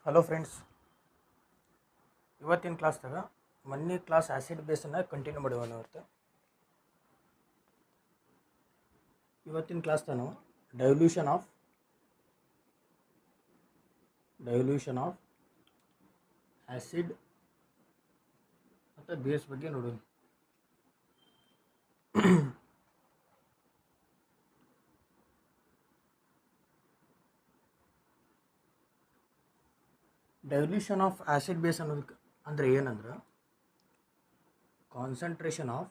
Hello friends, ಇವತ್ತಿನ ಕ್ಲಾಸ್ದಾಗ ಮೊನ್ನೆ class acid ಬೇಸನ್ನು continue ಮಾಡುವ ಇವತ್ತು. ಇವತ್ತಿನ ಕ್ಲಾಸ್ದಾಗ ನಾವು ಡೈಲ್ಯೂಷನ್ ಆಫ್ ಆ್ಯಸಿಡ್ ಮತ್ತು ಬೇಸ್ ಬಗ್ಗೆ ನೋಡೋಣ. ಡೈಲ್ಯೂಷನ್ ಆಫ್ ಆ್ಯಸಿಡ್ ಬೇಸ್ ಅನ್ನೋದಕ್ಕೆ ಅಂದರೆ ಏನಂದ್ರೆ concentration of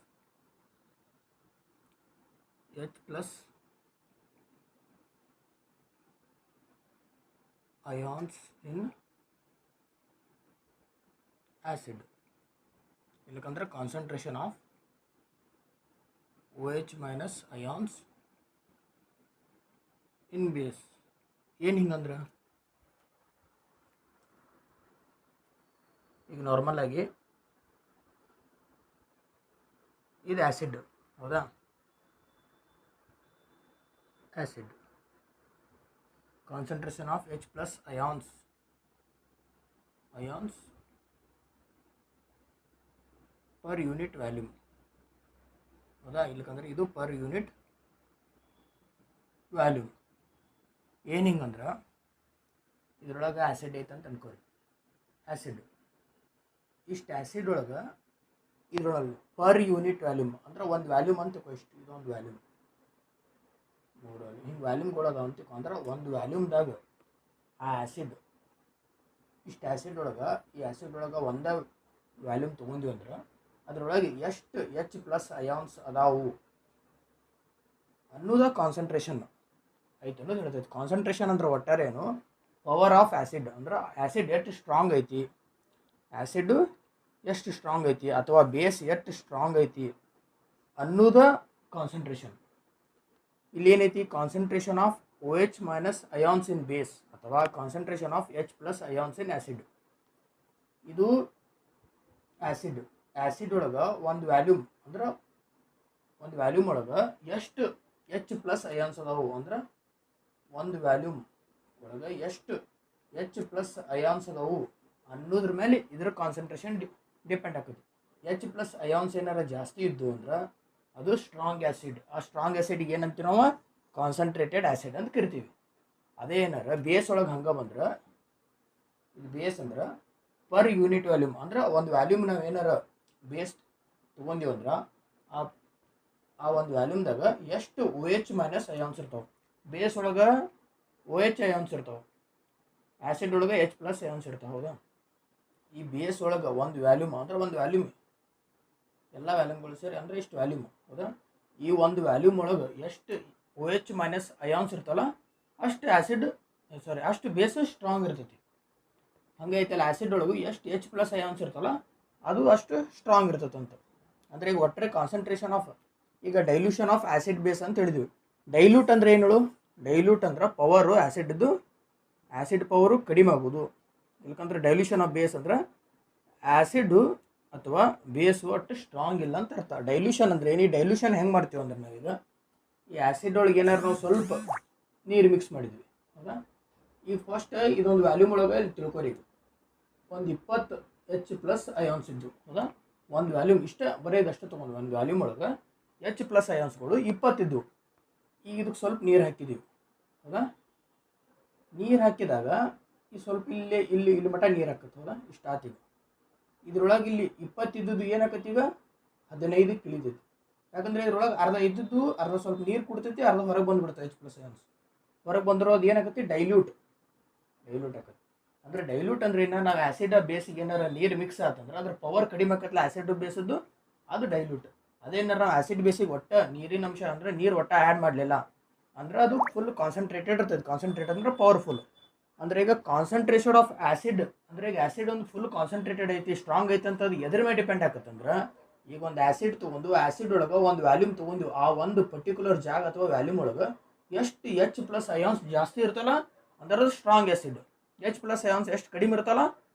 H plus ions in acid. ಇಲ್ಲಕಂದ್ರೆ concentration of OH minus ions in base. ಏನು ಹಿಂಗಂದ್ರೆ ಈಗ ನಾರ್ಮಲ್ ಆಗಿ ಇದು ಆ್ಯಸಿಡ್, ಹೌದಾ? Acid concentration of H plus ions per unit volume, ಹೌದಾ? ಇಲ್ಲಕಂದ್ರೆ ಇದು ಪರ್ ಯೂನಿಟ್ ವ್ಯಾಲ್ಯೂಮ್. ಏನು ಹಿಂಗಂದ್ರೆ ಇದ್ರೊಳಗೆ ಆ್ಯಸಿಡ್ ಐತೆ ಅಂತ ಅನ್ಕೋರಿ. ಆ್ಯಸಿಡ್ ಇಷ್ಟು ಆ್ಯಸಿಡ್ ಒಳಗೆ ಇದ್ರೊಳಗೆ ಪರ್ ಯೂನಿಟ್ ವ್ಯಾಲ್ಯೂಮ್ ಅಂದ್ರೆ ಒಂದು ವ್ಯಾಲ್ಯೂಮ್ ಅಂತ ಇಷ್ಟು ಇದೊಂದು ವ್ಯಾಲ್ಯೂಮ್, ಮೂರು ವ್ಯಾಲ್ಯೂಮ್, ಹಿಂಗೆ ವ್ಯಾಲ್ಯೂಮ್ಗಳದ ಅಂತ ಅಂದ್ರೆ ಒಂದು ವ್ಯಾಲ್ಯೂಮ್ದಾಗ ಆ ಆ್ಯಸಿಡ್ ಇಷ್ಟು ಆ್ಯಸಿಡ್ ಒಳಗೆ ಈ ಆ್ಯಸಿಡ್ ಒಳಗೆ ಒಂದೇ ವ್ಯಾಲ್ಯೂಮ್ ತೊಗೊಂಡ್ವಿ ಅಂದ್ರೆ ಅದ್ರೊಳಗೆ ಎಷ್ಟು H plus ಅಯಾನ್ಸ್ ಅದಾವು ಅನ್ನೋದ ಕಾನ್ಸಂಟ್ರೇಷನ್ ಐತೆ ಅನ್ನೋದು ಹೇಳ್ತೈತಿ. ಕಾನ್ಸಂಟ್ರೇಷನ್ ಅಂದ್ರೆ ಒಟ್ಟಾರೇನು ಪವರ್ ಆಫ್ ಆ್ಯಸಿಡ್ ಅಂದ್ರೆ ಆ್ಯಸಿಡ್ ಎಷ್ಟು ಸ್ಟ್ರಾಂಗ್ ಐತಿ, ಆ್ಯಸಿಡ್ ಎಷ್ಟು ಸ್ಟ್ರಾಂಗ್ ಐತಿ ಅಥವಾ ಬೇಸ್ ಎಷ್ಟು ಸ್ಟ್ರಾಂಗ್ ಐತಿ ಅನ್ನೋದ ಕಾನ್ಸಂಟ್ರೇಷನ್. ಇಲ್ಲಿ ಏನೈತಿ concentration of OH minus ions in base ಅಥವಾ concentration of H plus ions in acid. ಇದು ಆ್ಯಸಿಡ್ ಒಳಗೆ ಒಂದು ವ್ಯಾಲ್ಯೂಮ್ ಅಂದ್ರೆ ಒಂದು ವ್ಯಾಲ್ಯೂಮ್ ಒಳಗೆ ಎಷ್ಟು H plus ಅಯಾನ್ಸ್ ಅದಾವು ಅಂದ್ರೆ ಒಂದು ವ್ಯಾಲ್ಯೂಮ್ ಒಳಗೆ ಎಷ್ಟು H plus ಅಯಾನ್ಸ್ ಅದಾವು ಅನ್ನೋದ್ರ ಮೇಲೆ ಇದ್ರ ಕಾನ್ಸಂಟ್ರೇಷನ್ ಡಿಪೆಂಡ್ ಆಗ್ತದೆ. H plus ಅಯಾನ್ಸ್ ಏನಾರ ಜಾಸ್ತಿ ಇದ್ದು ಅಂದ್ರೆ ಅದು ಸ್ಟ್ರಾಂಗ್ ಆ್ಯಸಿಡ್. ಆ ಸ್ಟ್ರಾಂಗ್ ಆ್ಯಸಿಡ್ಗೆ ಏನಂತೀವಿ ನಾವು ಕಾನ್ಸಂಟ್ರೇಟೆಡ್ ಆ್ಯಸಿಡ್ ಅಂತ ಕರಿತೀವಿ. ಅದೇ ಏನಾರ ಬೇಸ್ ಒಳಗೆ ಹಂಗೆ ಬಂದ್ರೆ ಇದು ಬೇಸ್ ಅಂದ್ರೆ ಪರ್ ಯೂನಿಟ್ ವ್ಯಾಲ್ಯೂಮ್ ಅಂದ್ರೆ ಒಂದು ವ್ಯಾಲ್ಯೂಮ್ ನಾವು ಏನಾರ ಬೇಸ್ ತೊಗೊಂಡಿವಿ ಅಂದ್ರೆ ಆ ಒಂದು ವ್ಯಾಲ್ಯೂಮ್ದಾಗ ಎಷ್ಟು OH minus ಅಯಾನ್ಸ್ ಇರ್ತಾವೆ. ಬೇಸ್ ಒಳಗೆ OH ಅಯಾನ್ಸ್ ಇರ್ತಾವೆ, ಆ್ಯಸಿಡ್ ಒಳಗೆ H plus ಅಯಾನ್ಸ್ ಇರ್ತಾವೆ, ಹೌದಾ? ಈ ಬೇಸ್ ಒಳಗೆ ಒಂದು ವ್ಯಾಲ್ಯೂಮ್ ಅಂದ್ರೆ ಒಂದು ವ್ಯಾಲ್ಯೂಮ್ ಎಲ್ಲ ವ್ಯಾಲ್ಯೂಮ್ಗಳು ಸೇರಿ ಅಂದರೆ ಇಷ್ಟು ವ್ಯಾಲ್ಯೂಮ್, ಹೌದಾ? ಈ ಒಂದು ವ್ಯಾಲ್ಯೂಮ್ ಒಳಗೆ ಎಷ್ಟು OH minus ಅಯಾನ್ಸ್ ಇರ್ತಲ್ಲ ಅಷ್ಟು ಅಷ್ಟು ಬೇಸ್ ಸ್ಟ್ರಾಂಗ್ ಇರ್ತೈತಿ. ಹಂಗೆ ಐತಲ್ಲ ಆ್ಯಸಿಡ್ ಒಳಗೂ ಎಷ್ಟು H plus ಅಯಾನ್ಸ್ ಇರ್ತಲ್ಲ ಅದು ಅಷ್ಟು ಸ್ಟ್ರಾಂಗ್ ಇರ್ತೈತೆ ಅಂತ. ಅಂದರೆ ಈಗ ಒಟ್ಟರೆ ಕಾನ್ಸಂಟ್ರೇಷನ್ ಆಫ್ ಈಗ ಡೈಲ್ಯೂಷನ್ ಆಫ್ ಆ್ಯಸಿಡ್ ಬೇಸ್ ಅಂತ ಹೇಳಿದ್ವಿ. ಡೈಲ್ಯೂಟ್ ಅಂದರೆ ಏನು ಹೇಳು? ಡೈಲ್ಯೂಟ್ ಅಂದ್ರೆ ಪವರು ಆ್ಯಸಿಡ್ ಪವರು ಕಡಿಮೆ ಆಗೋದು. ಇಲ್ಲಕಂದ್ರೆ ಡೈಲ್ಯೂಷನ್ ಆಫ್ ಬೇಸ್ ಅಂದ್ರೆ ಆ್ಯಸಿಡು ಅಥವಾ ಬೇಸು ಅಷ್ಟು ಸ್ಟ್ರಾಂಗ್ ಇಲ್ಲ ಅಂತ ಅರ್ಥ. ಡೈಲ್ಯೂಷನ್ ಅಂದರೆ ಏನು? ಈ ಡೈಲ್ಯೂಷನ್ ಹೆಂಗೆ ಮಾಡ್ತೀವಿ ಅಂದ್ರೆ ನಾವೀಗ ಈ ಆ್ಯಸಿಡ್ ಒಳಗೆ ಏನಾರು ನಾವು ಸ್ವಲ್ಪ ನೀರು ಮಿಕ್ಸ್ ಮಾಡಿದ್ವಿ, ಹೌದಾ? ಈಗ ಫಸ್ಟ್ ಇದೊಂದು ವ್ಯಾಲ್ಯೂಮ್ ಒಳಗೆ ಇಲ್ಲಿ ತಿಳ್ಕೊರಿ, ಒಂದು 20 H plus ಅಯಾನ್ಸ್ ಇದ್ದು, ಹೌದಾ? ಒಂದು ವ್ಯಾಲ್ಯೂಮ್ ಬರೆಯೋದಷ್ಟು ತೊಗೊಂಡು ಒಂದು ವ್ಯಾಲ್ಯೂಮ್ ಒಳಗೆ H plus ಅಯಾನ್ಸ್ಗಳು 20 ಇದ್ದು. ಈಗ ಇದಕ್ಕೆ ಸ್ವಲ್ಪ ನೀರು ಹಾಕಿದ್ದೀವಿ, ಹೌದಾ? ನೀರು ಹಾಕಿದಾಗ ಈ ಸ್ವಲ್ಪ ಇಲ್ಲಿ ಮಟ್ಟ ನೀರು ಹಾಕತ್ತೆ, ಹೌದಾ? ಇಷ್ಟು ಆತೀಗ ಇದ್ರೊಳಗೆ ಇಲ್ಲಿ 20 ಇದ್ದದ್ದು ಏನಾಕತ್ತಿ ಈಗ 15 ಇಳಿತೈತಿ. ಯಾಕಂದರೆ ಇದ್ರೊಳಗೆ ಅರ್ಧ ಇದ್ದದ್ದು ಅರ್ಧ ಸ್ವಲ್ಪ ನೀರು ಕುಡ್ತೈತಿ, ಅರ್ಧ ಹೊರಗೆ ಬಂದುಬಿಡ್ತೈತೆ. H plus ಅಯಾನ್ಸ್ ಹೊರಗೆ ಬಂದಿರೋದು ಏನಾಕತ್ತಿ ಡೈಲ್ಯೂಟ್ ಆಕತಿ. ಅಂದರೆ ಡೈಲ್ಯೂಟ್ ಅಂದ್ರೆ ಏನು? ನಾವು ಆ್ಯಸಿಡ್ ಬೇಸಿಗೆ ಏನಾರ ನೀರು ಮಿಕ್ಸ್ ಆತಂದ್ರೆ ಅದ್ರ ಪವರ್ ಕಡಿಮೆ ಆಕತ್ತಲ್ಲ ಆ್ಯಸಿಡ್ ಬೇಸದ್ದು, ಅದು ಡೈಲ್ಯೂಟ್. ಅದೇನಾರ ನಾವು ಆ್ಯಸಿಡ್ ಬೇಸಿಗೆ ಒಟ್ಟು ನೀರಿನ ಅಂಶ ಅಂದರೆ ನೀರು ಒಟ್ಟು ಆ್ಯಡ್ ಮಾಡಲಿಲ್ಲ ಅಂದ್ರೆ ಅದು ಫುಲ್ ಕಾನ್ಸಂಟ್ರೇಟೆಡ್ ಇರ್ತೈತೆ. ಕಾನ್ಸಂಟ್ರೇಟ್ ಅಂದ್ರೆ ಪವರ್ಫುಲ್. ಅಂದರೆ ಈಗ ಕಾನ್ಸಂಟ್ರೇಷನ್ ಆಫ್ ಆ್ಯಸಿಡ್ ಅಂದರೆ ಈಗ ಆ್ಯಸಿಡ್ ಒಂದು ಫುಲ್ ಕಾನ್ಸಂಟ್ರೇಟೆಡ್ ಐತಿ, ಸ್ಟ್ರಾಂಗ್ ಐತೆ ಅಂತ ಅದು ಎದ್ರ ಮೇಲೆ ಡಿಪೆಂಡ್ ಆಕತ್ತಂದ್ರೆ ಈಗ ಒಂದು ಆ್ಯಸಿಡ್ ತೊಗೊಂಡು ಆ್ಯಸಿಡ್ ಒಳಗೆ ಒಂದು ವ್ಯಾಲ್ಯೂಮ್ ತೊಗೊಂಡು ಆ ಒಂದು ಪರ್ಟಿಕ್ಯುಲರ್ ಜಾಗ ಅಥವಾ ವ್ಯಾಲ್ಯೂಮ್ ಒಳಗೆ ಎಷ್ಟು H plus ಅಯಾನ್ಸ್ ಜಾಸ್ತಿ ಇರ್ತಲ್ಲ ಅಂದ್ರೆ ಅದು strong acid. H plus ions ಎಷ್ಟು ಕಡಿಮೆ ಇರ್ತಲ್ಲ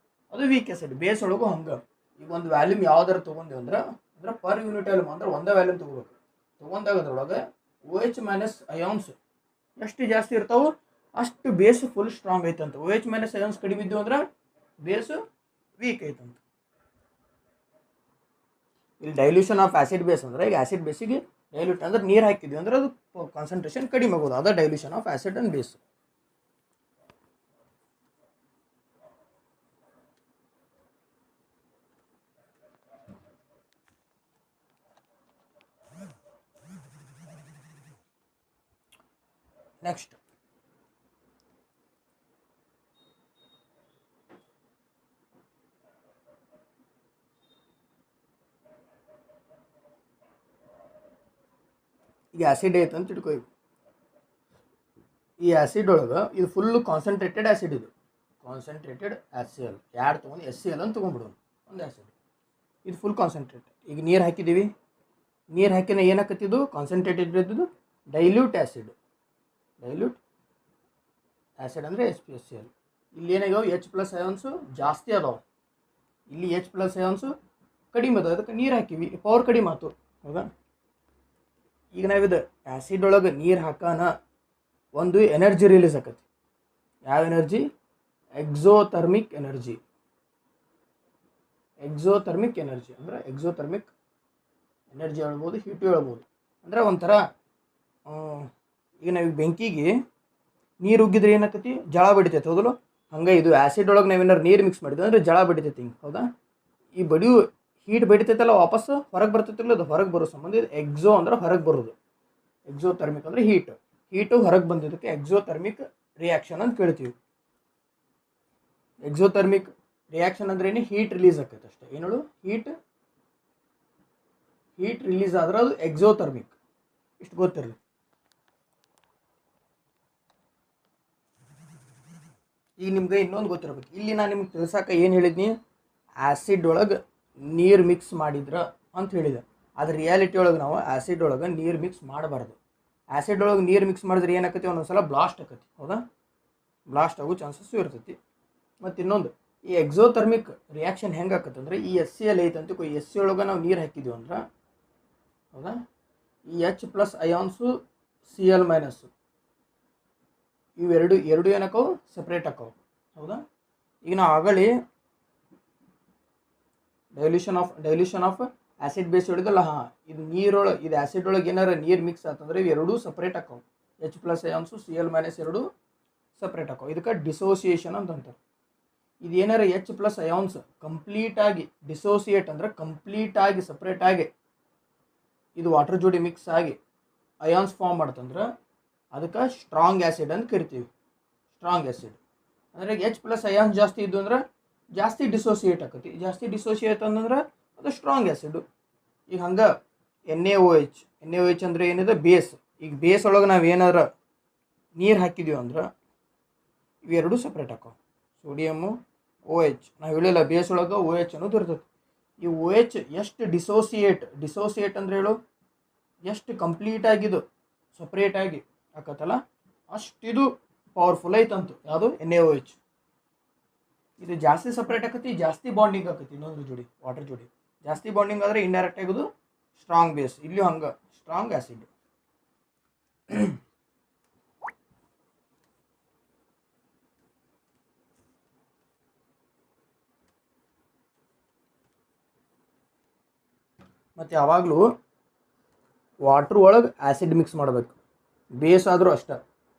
ಅದು ವೀಕ್ ಆ್ಯಸಿಡ್. ಬೇಸ್ ಒಳಗೂ ಹಂಗೆ ಈಗ ಒಂದು ವ್ಯಾಲ್ಯೂಮ್ ಯಾವ್ದಾರ ತೊಗೊಂಡು ಅಂದ್ರೆ ಪರ್ ಯೂನಿಟ್ ವ್ಯಾಲ್ಯೂಮ್ ಅಂದ್ರೆ ಒಂದೇ ವ್ಯಾಲ್ಯೂಮ್ ತೊಗೋಬೇಕು. ತೊಗೊಂಡಾಗ ಅದ್ರೊಳಗೆ OH minus ಅಯಾನ್ಸ್ ಎಷ್ಟು ಜಾಸ್ತಿ ಇರ್ತಾವೆ ಅಷ್ಟು ಬೇಸ್ ಫುಲ್ ಸ್ಟ್ರಾಂಗ್ ಐತಂತ. ಓ ಎಚ್ ಮೈನಸ್ ಅಯಾನ್ಸ್ ಕಡಿಮೆ ಇದ್ದು ಅಂದ್ರೆ ಬೇಸ್ ವೀಕ್ ಐತಂತ. ಇಲ್ಲಿ ಡೈಲ್ಯೂಷನ್ ಆಫ್ ಆ್ಯಸಿಡ್ ಬೇಸ್ ಅಂದ್ರೆ ಈಗ ಆ್ಯಸಿಡ್ ಬೇಸಿಗೆ ಡೈಲ್ಯೂಟ್ ಅಂದ್ರೆ ನೀರು ಹಾಕಿದ್ವಿ ಅಂದ್ರೆ ಅದು ಕಾನ್ಸಂಟ್ರೇಷನ್ ಕಡಿಮೆ ಆಗೋದು, ಅದ dilution of acid and base. Next ಈಗ ಆ್ಯಸಿಡ್ ಐತೆ ಅಂತ ತಿಳ್ಕೊ. ಈ ಆ್ಯಸಿಡ್ ಒಳಗೆ ಇದು ಫುಲ್ಲು ಕಾನ್ಸಂಟ್ರೇಟೆಡ್ ಆ್ಯಸಿಡ್, ಇದು ಕಾನ್ಸಂಟ್ರೇಟೆಡ್ SCl ಯಾರು ತೊಗೊಂಡು SCl ಅಂತ ತೊಗೊಂಡ್ಬಿಡೋನು ಒಂದು ಆ್ಯಸಿಡ್. ಇದು ಫುಲ್ ಕಾನ್ಸಂಟ್ರೇಟ್. ಈಗ ನೀರು ಹಾಕಿದ್ದೀವಿ, ನೀರು ಹಾಕಿನ ಏನಾಕತ್ತಿದ್ದು ಕಾನ್ಸಂಟ್ರೇಟೆಡ್ ಇದ್ದು ಡೈಲ್ಯೂಟ್ ಆ್ಯಸಿಡ್. ಡೈಲ್ಯೂಟ್ ಆ್ಯಸಿಡ್ ಅಂದರೆ HPSCl. ಇಲ್ಲಿ ಏನಾಗ್ಯಾವ H+ ಅಯಾನ್ಸು ಜಾಸ್ತಿ ಅದಾವೆ, ಇಲ್ಲಿ H+ ಅಯಾನ್ಸು ಕಡಿಮೆ ಅದಾವೆ, ಅದಕ್ಕೆ ನೀರು ಹಾಕಿವಿ, ಪವರ್ ಕಡಿಮೆ ಆಯ್ತು. ಹೌದಾ? ಈಗ ನಾವಿದು ಆ್ಯಸಿಡ್ ಒಳಗೆ ನೀರು ಹಾಕೋಣ ಒಂದು ಎನರ್ಜಿ ರಿಲೀಸ್ ಆಕತಿ. ಯಾವ energy? Exothermic energy. Exothermic energy ಅಂದರೆ ಎಕ್ಸೋಥರ್ಮಿಕ್ ಎನರ್ಜಿ ಹೇಳ್ಬೋದು, ಹೀಟು ಹೇಳ್ಬೋದು. ಅಂದರೆ ಒಂಥರ ಈಗ ನಾವೀಗ ಬೆಂಕಿಗೆ ನೀರು ಉಗ್ಗಿದ್ರೆ ಏನಾಗ್ತೈತಿ? ಜಳ ಬಡಿತೈತೆ. ಹೌದಲ್ಲ? ಹಂಗೆ ಇದು ಆ್ಯಸಿಡ್ ಒಳಗೆ ನಾವೇನಾರು ನೀರು ಮಿಕ್ಸ್ ಮಾಡಿದ್ವಿ ಅಂದರೆ ಜಳ ಬಡಿತೈತಿ ಹಿಂಗೆ. ಹೌದಾ? ಈ ಬಡಿಯು ಹೀಟ್ ಬಡಿತೈತಲ್ಲ ವಾಪಸ್ ಹೊರಗೆ ಬರ್ತೈತಿಲ್ಲ, ಅದು ಹೊರಗೆ ಬರೋ ಸಂಬಂಧ ಇದು ಎಕ್ಸೋ ಅಂದ್ರೆ ಹೊರಗೆ ಬರೋದು. ಎಕ್ಸೋಥರ್ಮಿಕ್ ಅಂದರೆ ಹೀಟು ಹೊರಗೆ ಬಂದಿದ್ದಕ್ಕೆ ಎಕ್ಸೋಥರ್ಮಿಕ್ ರಿಯಾಕ್ಷನ್ ಅಂತ ಕೇಳ್ತೀವಿ. ಎಕ್ಸೋಥರ್ಮಿಕ್ ರಿಯಾಕ್ಷನ್ ಅಂದ್ರೆ ಏನು? ಹೀಟ್ ರಿಲೀಸ್ ಆಕೈತೆ ಅಷ್ಟೇ. ಏನಳು? ಹೀಟ್ ರಿಲೀಸ್ ಆದ್ರೆ ಅದು ಎಕ್ಸೋಥರ್ಮಿಕ್. ಇಷ್ಟು ಗೊತ್ತಿರಲಿ. ಈಗ ನಿಮ್ಗೆ ಇನ್ನೊಂದು ಗೊತ್ತಿರಬೇಕು. ಇಲ್ಲಿ ನಾನು ನಿಮ್ಗೆ ತಿಳ್ಸಕ್ಕೆ ಏನು ಹೇಳಿದ್ನಿ? ಆ್ಯಸಿಡ್ ಒಳಗೆ ನೀರು ಮಿಕ್ಸ್ ಮಾಡಿದ್ರೆ ಅಂತ ಹೇಳಿದೆ. ಆದರೆ ರಿಯಾಲಿಟಿ ಒಳಗೆ ನಾವು ಆ್ಯಸಿಡ್ ಒಳಗೆ ನೀರು ಮಿಕ್ಸ್ ಮಾಡಬಾರ್ದು. ಆ್ಯಸಿಡ್ ಒಳಗೆ ನೀರು ಮಿಕ್ಸ್ ಮಾಡಿದ್ರೆ ಏನಾಕತಿ? ಒಂದೊಂದ್ಸಲ ಬ್ಲಾಸ್ಟ್ ಆಕತಿ. ಹೌದಾ? ಬ್ಲಾಸ್ಟ್ ಆಗೋ ಚಾನ್ಸಸ್ಸು ಇರ್ತೈತಿ. ಮತ್ತು ಇನ್ನೊಂದು, ಈ ಎಕ್ಸೋಥರ್ಮಿಕ್ ರಿಯಾಕ್ಷನ್ ಹೆಂಗೆ ಆಕತ್ತಂದ್ರೆ, ಈ SCl ಐತಂತ SC ಒಳಗೆ ನಾವು ನೀರು ಹಾಕಿದ್ದೀವಿ ಅಂದ್ರೆ, ಹೌದಾ, ಈ H+ ಅಯಾನ್ಸು Cl- ಇವೆರಡು ಏನಕ್ಕವು? ಸಪ್ರೇಟ್ ಆಕ್ಕವು. ಹೌದಾ? ಈಗ ನಾವು ಆಗಲಿ ಡೈಲ್ಯೂಷನ್ ಆಫ್ ಆ್ಯಸಿಡ್ ಬೇಸ್ ಹೇಳಿದಲ್ಲ. ಹಾಂ, ಇದು ನೀರೊಳಗೆ, ಇದು ಆ್ಯಸಿಡ್ ಒಳಗೆ ಏನಾರ ನೀರು ಮಿಕ್ಸ್ ಆತಂದ್ರೆ ಇವೆರಡೂ ಸಪ್ರೇಟ್ ಆಕ್ಕವು. H+ ಅಯಾನ್ಸು Cl- ಎರಡು ಸಪ್ರೇಟ್ ಆಕ್ಕವು. ಇದಕ್ಕೆ ಡಿಸೋಸಿಯೇಷನ್ ಅಂತ ಅಂತಾರೆ. ಇದು ಏನಾರ H+ ಅಯಾನ್ಸ್ ಕಂಪ್ಲೀಟಾಗಿ ಡಿಸೋಸಿಯೇಟ್ ಅಂದ್ರೆ ಕಂಪ್ಲೀಟಾಗಿ ಸಪ್ರೇಟಾಗಿ ಇದು ವಾಟರ್ ಜೋಡಿ ಮಿಕ್ಸ್ ಆಗಿ ಅಯಾನ್ಸ್ ಫಾರ್ಮ್ ಮಾಡ್ತಂದ್ರೆ ಅದಕ್ಕೆ ಸ್ಟ್ರಾಂಗ್ ಆ್ಯಸಿಡ್ ಅಂತ ಕರಿತೀವಿ. ಸ್ಟ್ರಾಂಗ್ ಆ್ಯಸಿಡ್ ಅಂದರೆ H+ ಅಯಾನ್ಸ್ ಜಾಸ್ತಿ ಇದ್ದು ಅಂದ್ರೆ ಜಾಸ್ತಿ ಡಿಸೋಸಿಯೇಟ್ ಆಕತಿ. ಜಾಸ್ತಿ ಡಿಸೋಸಿಯೇಟ್ ಅಂತಂದ್ರೆ ಅದು ಸ್ಟ್ರಾಂಗ್ ಆ್ಯಸಿಡು. ಈಗ ಹಂಗೆ NaOH ಅಂದರೆ ಏನಿದೆ? ಬೇಸ್. ಈಗ ಬೇಸ್ ಒಳಗೆ ನಾವು ಏನಾರ ನೀರು ಹಾಕಿದ್ದೀವಿ ಅಂದ್ರೆ ಇವೆರಡೂ ಸಪ್ರೇಟ್ ಆಕ್ಕವು. ಸೋಡಿಯಮ್ಮು OH ನಾವು ಹೇಳಿಲ್ಲ, ಬೇಸ್ ಒಳಗೆ OH ಅನ್ನೋದು ಇರ್ತದೆ. ಈ OH ಎಷ್ಟು ಡಿಸೋಸಿಯೇಟ್ ಅಂದರೆ ಹೇಳು, ಎಷ್ಟು ಕಂಪ್ಲೀಟಾಗಿದ್ದು ಸಪ್ರೇಟಾಗಿ ಆಕತ್ತಲ್ಲ ಅಷ್ಟಿದು ಪವರ್ಫುಲ್ ಐತಂತು. ಯಾವುದು? NaOH. ಇದು ಜಾಸ್ತಿ ಸಪ್ರೇಟ್ ಆಕತಿ, ಜಾಸ್ತಿ ಬಾಂಡಿಂಗ್ ಆಕತಿ ಇನ್ನೊಂದು ಜೋಡಿ, ವಾಟರ್ ಜೋಡಿ. ಜಾಸ್ತಿ ಬಾಂಡಿಂಗ್ ಆದರೆ ಇಂಡೈರೆಕ್ಟ್ ಆಗೋದು ಸ್ಟ್ರಾಂಗ್ ಬೇಸ್. ಇಲ್ಲಿಯೂ ಹಂಗೆ ಸ್ಟ್ರಾಂಗ್ ಆ್ಯಸಿಡ್. ಮತ್ತು ಯಾವಾಗಲೂ ವಾಟ್ರ್ ಒಳಗೆ ಆ್ಯಸಿಡ್ ಮಿಕ್ಸ್ ಮಾಡಬೇಕು. ಬೇಸ್ ಆದರೂ ಅಷ್ಟೇ,